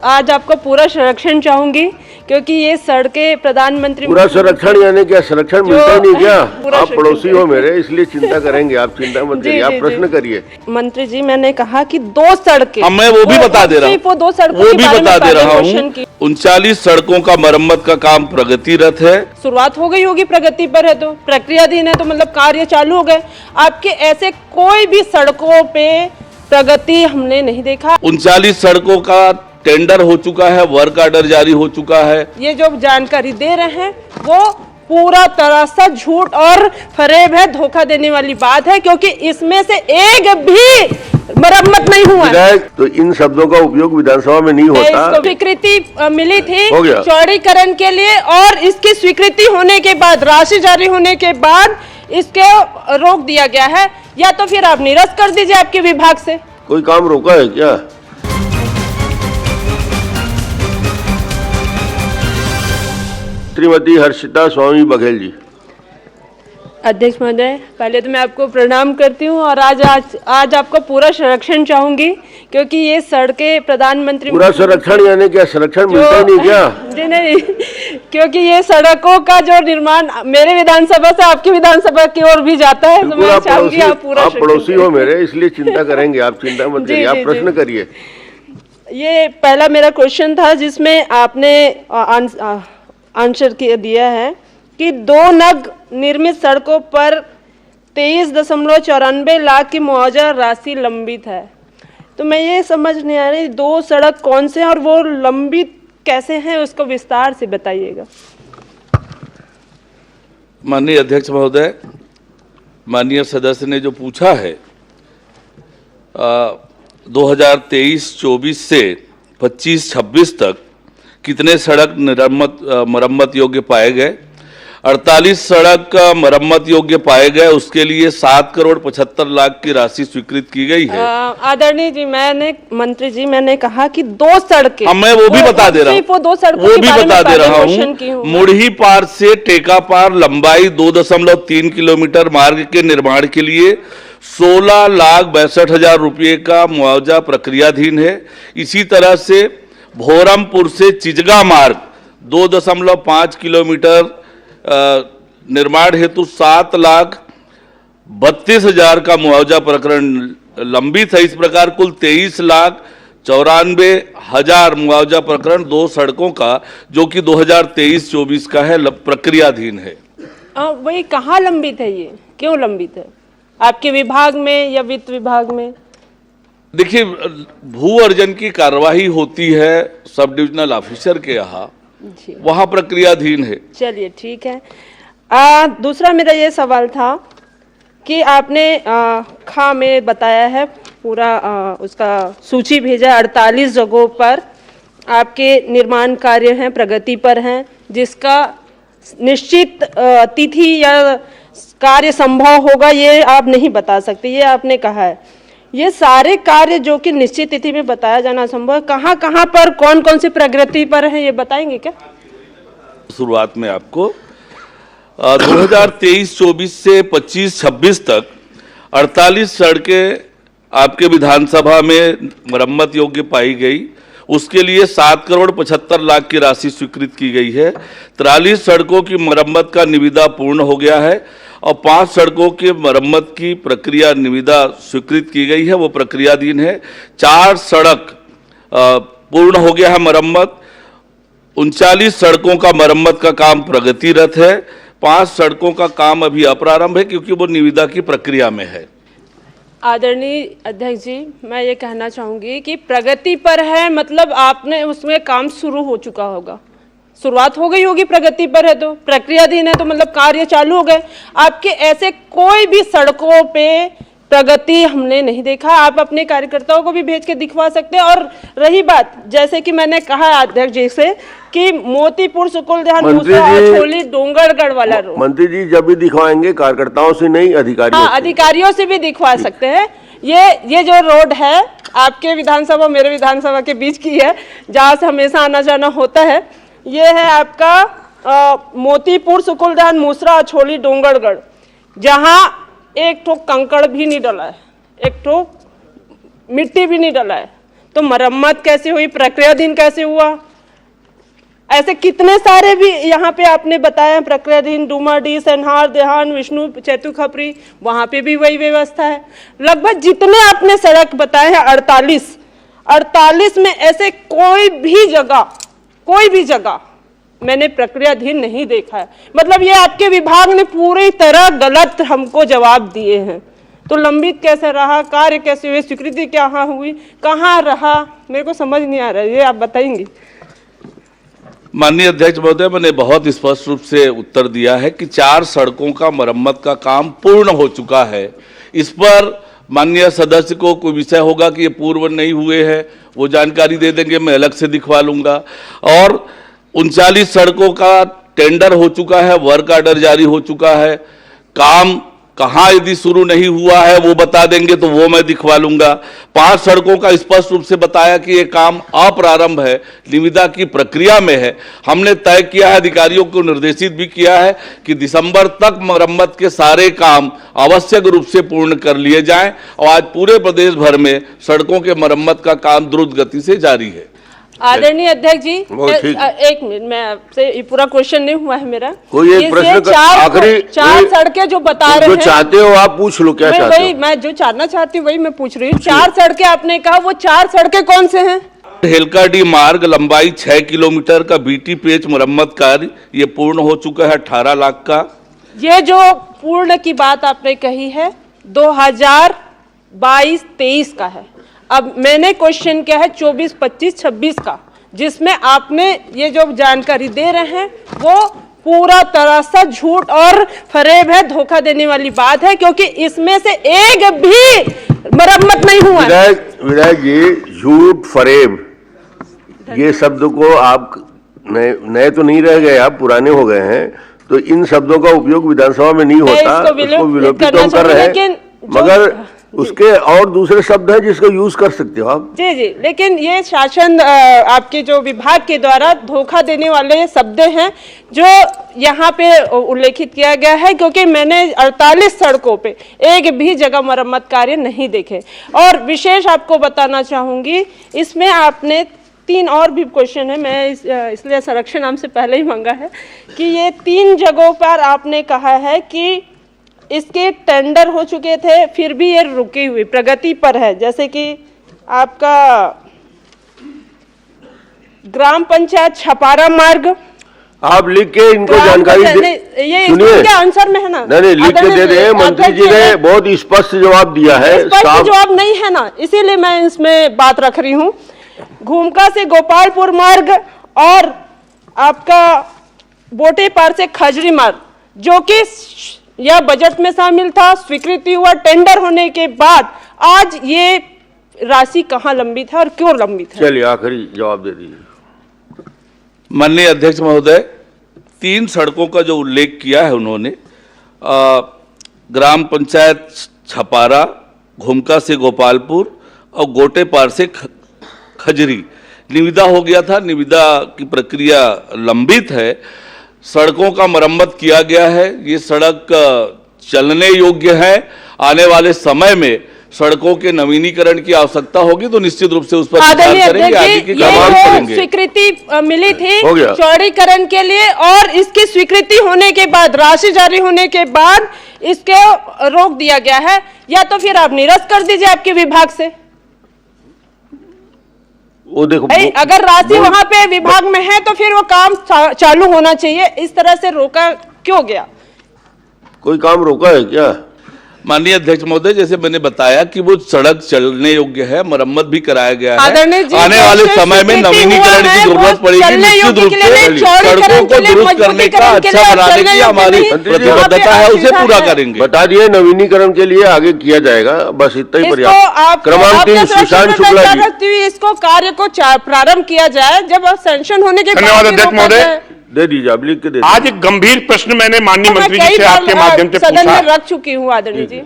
आज आपका पूरा संरक्षण चाहूंगी क्योंकि ये सड़कें प्रधानमंत्री पूरा संरक्षण यानी क्या संरक्षण मिलता ही नहीं क्या? आप पड़ोसी हो मेरे, इसलिए चिंता करेंगे। आप चिंता मत करिए, आप प्रश्न करिए। मंत्री जी, मैंने कहा कि 2 सड़कें, मैं वो भी बता दे रहा हूँ, वो 2 सड़कों वो के भी बारे बता में दे रहा क्वेश्चन हूँ। की 39 सड़कों का मरम्मत का काम प्रगतिरत है। शुरुआत हो गई होगी, प्रगति पर है तो प्रक्रियाधीन है, तो मतलब कार्य चालू हो गए। आपके ऐसे कोई भी सड़कों पे प्रगति हमने नहीं देखा। 39 सड़कों का टेंडर हो चुका है, वर्क ऑर्डर जारी हो चुका है। ये जो जानकारी दे रहे हैं वो पूरा तरह से झूठ और फरेब है, धोखा देने वाली बात है, क्योंकि इसमें से एक भी मरम्मत नहीं हुआ। तो इन शब्दों का उपयोग विधानसभा में नहीं होता। इसको स्वीकृति मिली थी हो गया। चौड़ीकरण के लिए, और इसकी स्वीकृति होने के बाद, राशि जारी होने के बाद इसके रोक दिया गया है। या तो फिर आप निरस्त कर दीजिए आपके विभाग से। कोई काम रोका है क्या? श्रीमती हर्षिता स्वामी बघेल जी। अध्यक्ष महोदय, पहले तो मैं आपको प्रणाम करती हूँ और आज आपका पूरा संरक्षण चाहूंगी क्योंकि ये सड़कें प्रधानमंत्री पूरा संरक्षण यानी क्या संरक्षण मिलता ही नहीं क्या? जी नहीं, क्योंकि ये सड़कों का जो निर्माण मेरे विधानसभा से आपकी विधानसभा की ओर भी जाता है, तो मैं चाहूंगी आप पूरा। आप पड़ोसी हो मेरे, इसलिए चिंता करेंगे। आप चिंता मत करिए, आप प्रश्न करिए। ये पहला मेरा क्वेश्चन था जिसमें आपने आंसर दिया है कि 2 नग निर्मित सड़कों पर 23.94 लाख की मुआवजा राशि लंबित है। तो मैं ये समझ नहीं आ रही 2 सड़क कौन से हैं और वो लंबित कैसे हैं, उसको विस्तार से बताइएगा। माननीय अध्यक्ष महोदय, माननीय सदस्य ने जो पूछा है 2023-24 से 25-26 तक कितने सड़क मरम्मत योग्य पाए गए। 48 सड़क मरम्मत योग्य पाए गए, उसके लिए 7 करोड़ 75 लाख की राशि स्वीकृत की गई है। आदरणीय जी, मंत्री जी, मैंने कहा कि 2 सड़कें, मैं वो भी बता दे रहा हूँ, वो भी बता दे रहा हूँ। मुढ़ी पार से टेका पार लंबाई 2.3 किलोमीटर मार्ग के निर्माण के लिए 16,62,000 रुपये का मुआवजा प्रक्रियाधीन है। इसी तरह से भोरमपुर से चिजगा मार्ग 2.5 किलोमीटर निर्माण हेतु 7,32,000 का मुआवजा प्रकरण लंबित है। इस प्रकार कुल 23,94,000 मुआवजा प्रकरण 2 सड़कों का, जो कि 2023-24 का है, प्रक्रियाधीन है। वही कहाँ लंबित है, ये क्यों लंबित है? आपके विभाग में या वित्त विभाग में? देखिए, भू अर्जन की कार्यवाही होती है सब डिविजनल ऑफिसर के यहाँ, वहाँ प्रक्रियाधीन है। चलिए ठीक है। दूसरा मेरा ये सवाल था कि आपने खा में बताया है पूरा, उसका सूची भेजा 48 जगहों पर आपके निर्माण कार्य हैं, प्रगति पर हैं, जिसका निश्चित तिथि या कार्य संभव होगा ये आप नहीं बता सकते, ये आपने कहा है। ये सारे कार्य जो कि निश्चित तिथि में बताया जाना संभव है, कहाँ कहाँ पर, कौन कौन सी प्रगति पर है, ये बताएंगे क्या? शुरुआत में आपको 2023-24 से 25-26 तक 48 सड़कें आपके विधानसभा में मरम्मत योग्य पाई गई, उसके लिए 7 करोड़ 75 लाख की राशि स्वीकृत की गई है। 43 सड़कों की मरम्मत का निविदा पूर्ण हो गया है और 5 सड़कों की मरम्मत की प्रक्रिया निविदा स्वीकृत की गई है, वो प्रक्रियाधीन है। 4 सड़क पूर्ण हो गया है मरम्मत। 39 सड़कों का मरम्मत का काम प्रगतिरत है। 5 सड़कों का काम अभी अप्रारंभ है क्योंकि वो निविदा की प्रक्रिया में है। आदरणीय अध्यक्ष जी, मैं ये कहना चाहूँगी कि प्रगति पर है, मतलब आपने उसमें काम शुरू हो चुका होगा, शुरुआत हो गई होगी, प्रगति पर है तो प्रक्रियाधीन है, तो मतलब कार्य चालू हो गए। आपके ऐसे कोई भी सड़कों पे प्रगति हमने नहीं देखा। आप अपने कार्यकर्ताओं को भी भेज के दिखवा सकते हैं। और रही बात, जैसे कि मैंने कहा अध्यक्ष जी से कि मोतीपुर सुकुलध्यान छोली डोंगरगढ़ वाला रोड, मंत्री जी जब भी दिखवाएंगे कार्यकर्ताओं से नहीं, अधिकारियों से। अधिकारियों से भी दिखवा सकते हैं। ये जो रोड है आपके विधानसभा मेरे विधानसभा के बीच की है, जहाँ से हमेशा आना जाना होता है। ये है आपका मोतीपुर सुकुलध्यान मूसरा छोली डोंगरगढ़, जहाँ एक ठो कंकड़ भी नहीं डला है, एक ठो मिट्टी भी नहीं डला है। तो मरम्मत कैसे हुई, प्रक्रियाधीन कैसे हुआ? ऐसे कितने सारे भी यहाँ पे आपने बताया, प्रक्रियाधीन, डूमाडी, सनहार, देहान, विष्णु, चैतु खपरी, वहां पे भी वही व्यवस्था है। लगभग जितने आपने सड़क बताए हैं 48 में ऐसे कोई भी जगह मैंने प्रक्रियाधीन नहीं देखा है। मतलब ये आपके विभाग ने पूरी तरह गलत हमको जवाब दिए हैं। तो लंबित कैसे रहा, कार्य कैसे हुए, स्वीकृति कहाँ हुई, कहाँ रहा, मेरे को समझ नहीं आ रहा है, ये आप बताएंगे? माननीय अध्यक्ष महोदय, मैंने बहुत स्पष्ट रूप से उत्तर दिया है कि 4 सड़कों का मरम्मत का काम पूर्ण हो चुका है। इस पर माननीय सदस्य को कोई विषय होगा कि ये पूर्व नहीं हुए हैं, वो जानकारी दे देंगे, मैं अलग से दिखवा लूंगा। और 39 सड़कों का टेंडर हो चुका है, वर्क ऑर्डर जारी हो चुका है। काम कहाँ यदि शुरू नहीं हुआ है वो बता देंगे तो वो मैं दिखवा लूंगा। 5 सड़कों का स्पष्ट रूप से बताया कि ये काम अप्रारंभ है, निविदा की प्रक्रिया में है। हमने तय किया है, अधिकारियों को निर्देशित भी किया है कि दिसंबर तक मरम्मत के सारे काम आवश्यक रूप से पूर्ण कर लिए जाएं। और आज पूरे प्रदेश भर में सड़कों के मरम्मत का काम द्रुत गति से जारी है। आदरणीय अध्यक्ष जी, एक मिनट, मैं आपसे ये पूरा क्वेश्चन नहीं हुआ है मेरा। कोई एक प्रश्न आखिरी, 4 सड़कें जो बता रहे हैं, जो चाहते हो आप पूछ लो, क्या चाहते हो? मैं जो जानना चाहती हूँ वही मैं पूछ रही हूँ। 4 सड़कें आपने कहा, वो 4 सड़कें कौन से हैं? हेलकाडी मार्ग लंबाई 6 किलोमीटर का बीटी पेच मरम्मत कार्य ये पूर्ण हो चुका है 18 लाख का। ये जो पूर्ण की बात आपने कही है 2022-23 का है। अब मैंने क्वेश्चन किया है 24, 25, 26 का, जिसमें आपने ये जो जानकारी दे रहे हैं वो पूरा तरह से झूठ और फरेब है, धोखा देने वाली बात है, क्योंकि इसमें से एक भी मरम्मत नहीं हुआ है। विधायक जी, झूठ, फरेब, ये शब्द को आप नए तो नहीं रह गए, आप पुराने हो गए हैं, तो इन शब्दों का उपयोग विधानसभा में नहीं होता, इसको विलोपित तो कर रहे हैं, मगर उसके और दूसरे शब्द हैं जिसको यूज कर सकते हो आप। जी, लेकिन ये शासन आपके जो विभाग के द्वारा धोखा देने वाले शब्द हैं जो यहाँ पे उल्लेखित किया गया है, क्योंकि मैंने 48 सड़कों पे एक भी जगह मरम्मत कार्य नहीं देखे। और विशेष आपको बताना चाहूंगी, इसमें आपने 3 और भी क्वेश्चन है, मैं इसलिए संरक्षण नाम से पहले ही मांगा है कि ये 3 जगहों पर आपने कहा है कि इसके टेंडर हो चुके थे, फिर भी ये रुकी हुई प्रगति पर है। जैसे कि आपका ग्राम पंचायत छपारा मार्ग, आप लिख के इनको जानकारी ये इसके आंसर में है ना? नहीं, लिख के दे रहे हैं, मंत्री जी ने बहुत स्पष्ट जवाब दिया है। स्पष्ट जवाब नहीं है ना, इसीलिए मैं इसमें बात रख रही हूँ। घूमका से गोपालपुर मार्ग और आपका बोटे पार से खजरी मार्ग, जो कि यह बजट में शामिल था, स्वीकृति हुआ, टेंडर होने के बाद आज ये राशि कहाँ लंबित है और क्यों लंबित है? चलिए आखिरी जवाब दे दीजिए। माननीय अध्यक्ष महोदय, 3 सड़कों का जो उल्लेख किया है उन्होंने, ग्राम पंचायत छपारा, घुमका से गोपालपुर और गोटे पार से खजरी, निविदा हो गया था, निविदा की प्रक्रिया लंबित है, सड़कों का मरम्मत किया गया है, ये सड़क चलने योग्य है। आने वाले समय में सड़कों के नवीनीकरण की आवश्यकता होगी तो निश्चित रूप से उस पर विचार करेंगे, आगे की काम करेंगे। स्वीकृति मिली थी चौड़ीकरण के लिए, और इसकी स्वीकृति होने के बाद, राशि जारी होने के बाद इसके रोक दिया गया है, या तो फिर आप निरस्त कर दीजिए आपके विभाग से। वो देखो, अगर राशि वहां पे विभाग में है तो फिर वो काम चालू होना चाहिए, इस तरह से रोका क्यों गया? कोई काम रोका है क्या? माननीय अध्यक्ष महोदय, जैसे मैंने बताया कि वो सड़क चलने योग्य है, मरम्मत भी कराया गया है, आने वाले समय में नवीनीकरण की जरूरत पड़ेगी, निश्चित रूप से सड़कों को दुरुस्त करने का, अच्छा बनाने की हमारी प्रतिबद्धता है, उसे पूरा करेंगे। बता दिए, नवीनीकरण के लिए आगे किया जाएगा, बस इतना ही पर्याप्त। क्रमांक 3 सुशांत शुक्ला जी, इसको कार्य को प्रारंभ किया जाए जब सैंक्शन होने के बाद। धन्यवाद अध्यक्ष महोदय, दे दीजिए, आप लिख के दे। आज एक गंभीर प्रश्न मैंने माननीय मंत्री जी से आपके माध्यम से पूछा, सदन में रख चुकी हूँ आदरणीय जी।